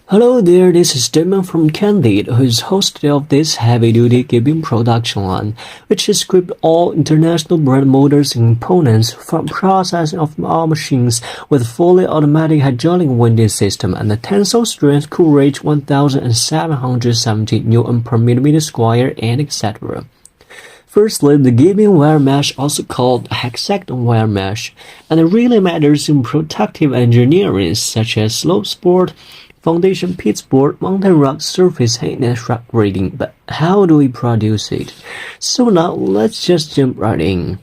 Hello there, this is Damon from Candid, who is host of this heavy-duty gabion production line, which is equipped all international brand motors and components from processing of all machines with fully automatic hydraulic winding system and a tensile strength could reach 1,770 Newton per millimeter square and etc. Firstly, the gabion wire mesh, also called hexagon wire mesh, and it really matters in protective engineering such as slope support, foundation pit support, mountain rock surface height, and shrub grading. But how do we produce it? So now let's just jump right in.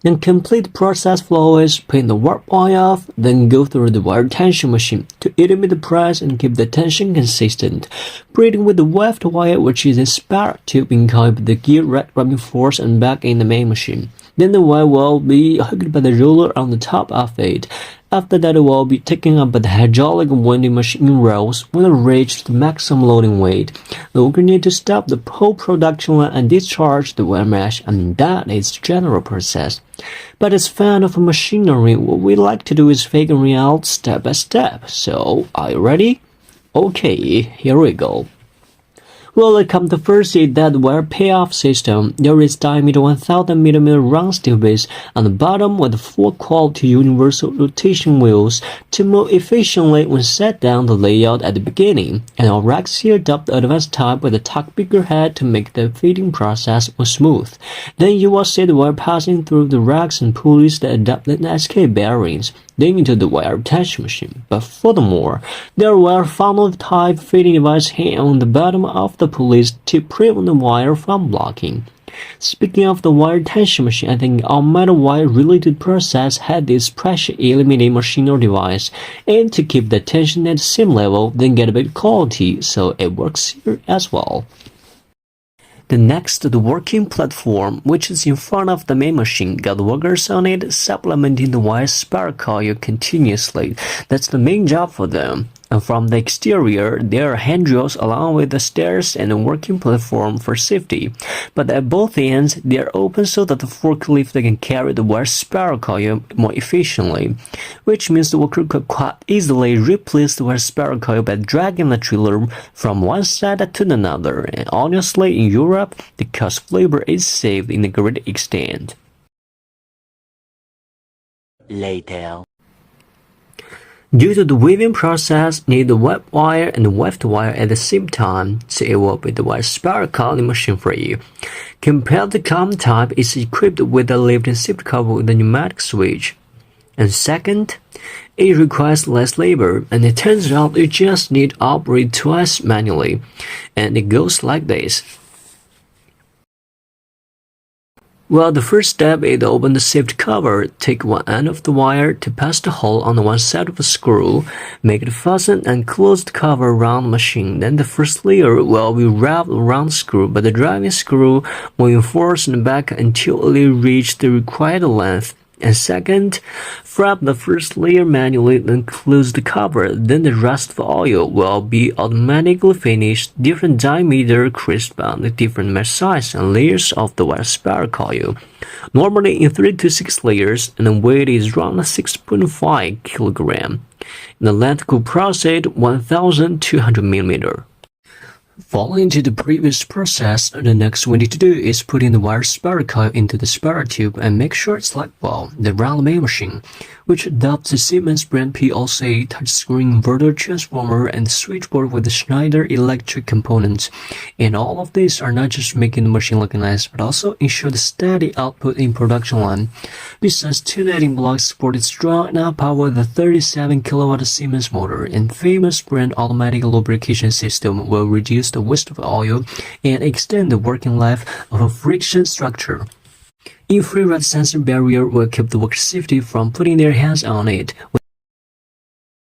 The complete process flow is pin the warp wire off, then go through the wire tension machine to eliminate the press and keep the tension consistent. Braiding with the weft wire, which is a spiral tube in coil with the gear red rubbing force and back in the main machine. Then the wire will be hooked by the roller on the top of it. After that, it will be taken up by the hydraulic winding machine rolls when it reaches the maximum loading weight. The worker needs to stop the whole production line and discharge the wire mesh, and that is the general process. But as fan of machinery, what we like to do is figuring out step by step. So, are you ready? Okay, here we go. Well, it comes to first is that wire payoff system. There is diameter 1000 mm round steel base on the bottom with 4 quality universal rotation wheels to move efficiently when set down the layout at the beginning, and all racks here adopt the advanced type with a tuck bigger head to make the fitting process more smooth. Then you will see the wire passing through the racks and pulleys that adopt the SK bearings, then into the wire tension machine. But furthermore, there are wire funnel type fitting device hanging on the bottom of the pulleys to prevent the wire from blocking. Speaking of the wire tension machine, I think all metal wire related process had this pressure eliminating machinery device, and to keep the tension at the same level, then get a better quality, so it works here as well. The next, the working platform, which is in front of the main machine, got workers on it supplementing the wire spiral coil continuously. That's the main job for them. And from the exterior, there are handrails along with the stairs and a working platform for safety. But at both ends, they are open so that the forklift can carry the wire spiral coil more efficiently, which means the worker could quite easily replace the wire spiral coil by dragging the trailer from one side to another. And honestly, in Europe, the cost of labor is saved in a great extent. Later. Due to the weaving process, need the web wire and the weft wire at the same time, so it will be the wire spiral coil machine for you. Compared to the common type, it's equipped with a lift and shift cover with a pneumatic switch. And second, it requires less labor, and it turns out you just need to operate twice manually, and it goes like this. Well, the first step is to open the safety cover. Take one end of the wire to pass the hole on the one side of the screw. Make it fasten and close the cover around the machine. Then the first layer will be wrapped around the screw by the driving screw, moving forward and back until it reaches the required length. And second, wrap the first layer manually, then close the cover. Then the rest of the oil will be automatically finished, different diameter, crisp on the different mesh size and layers of the wire spiral coil. Normally in 3 to 6 layers, and the weight is around 6.5 kg. And the length could proceed 1,200 mm. Following to the previous process, the next we need to do is put in the wire spiral coil into the spiral tube and make sure it's like the round main machine, which adopts the Siemens brand PLC touchscreen inverter transformer and switchboard with the Schneider electric components. And all of these are not just making the machine look nice, but also ensure the steady output in production line. Besides, two netting blocks supported strong enough power with a 37 kW Siemens motor, and famous brand automatic lubrication system will reduce the waste of oil and extend the working life of a friction structure. Infrared sensor barrier will keep the worker safety from putting their hands on it. With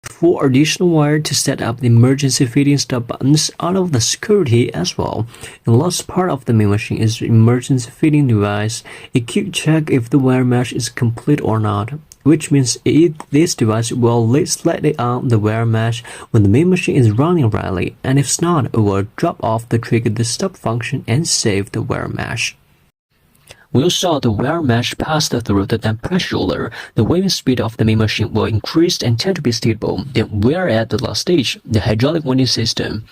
4 additional wire to set up the emergency fitting stop buttons out of the security as well. The last part of the main machine is the emergency fitting device. A quick check if the wire mesh is complete or not, which means this device will lay slightly on the wire mesh when the main machine is running rightly, and if not, it will drop off the trigger the stop function and save the wire mesh. We saw the wire mesh pass through the damp pressure. The weaving speed of the main machine will increase and tend to be stable. Then we are at the last stage, the hydraulic winding system.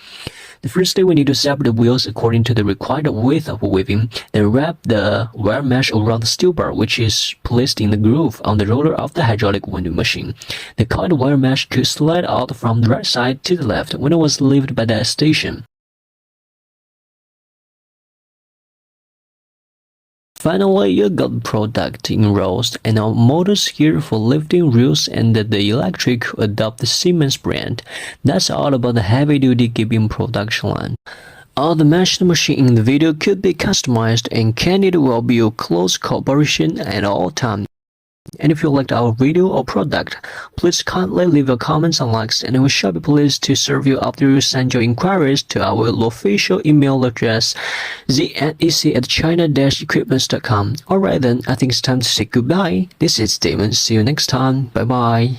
The first step, we need to separate the wheels according to the required width of weaving. Then wrap the wire mesh around the steel bar, which is placed in the groove on the roller of the hydraulic winding machine. The coiled wire mesh could slide out from the right side to the left when it was lifted by the station. Finally, you got the product in rolls, and our motors here for lifting reels, and the electric adopt the Siemens brand. That's all about the heavy-duty gabion production line. All the machined machine in the video could be customized, and Candid will be a close cooperation at all times. And if you liked our video or product, please kindly leave your comments and likes, and we shall be pleased to serve you after you send your inquiries to our official email address znec@china-equipments.com. Alright then, I think it's time to say goodbye. This is Damon. See you next time. Bye bye.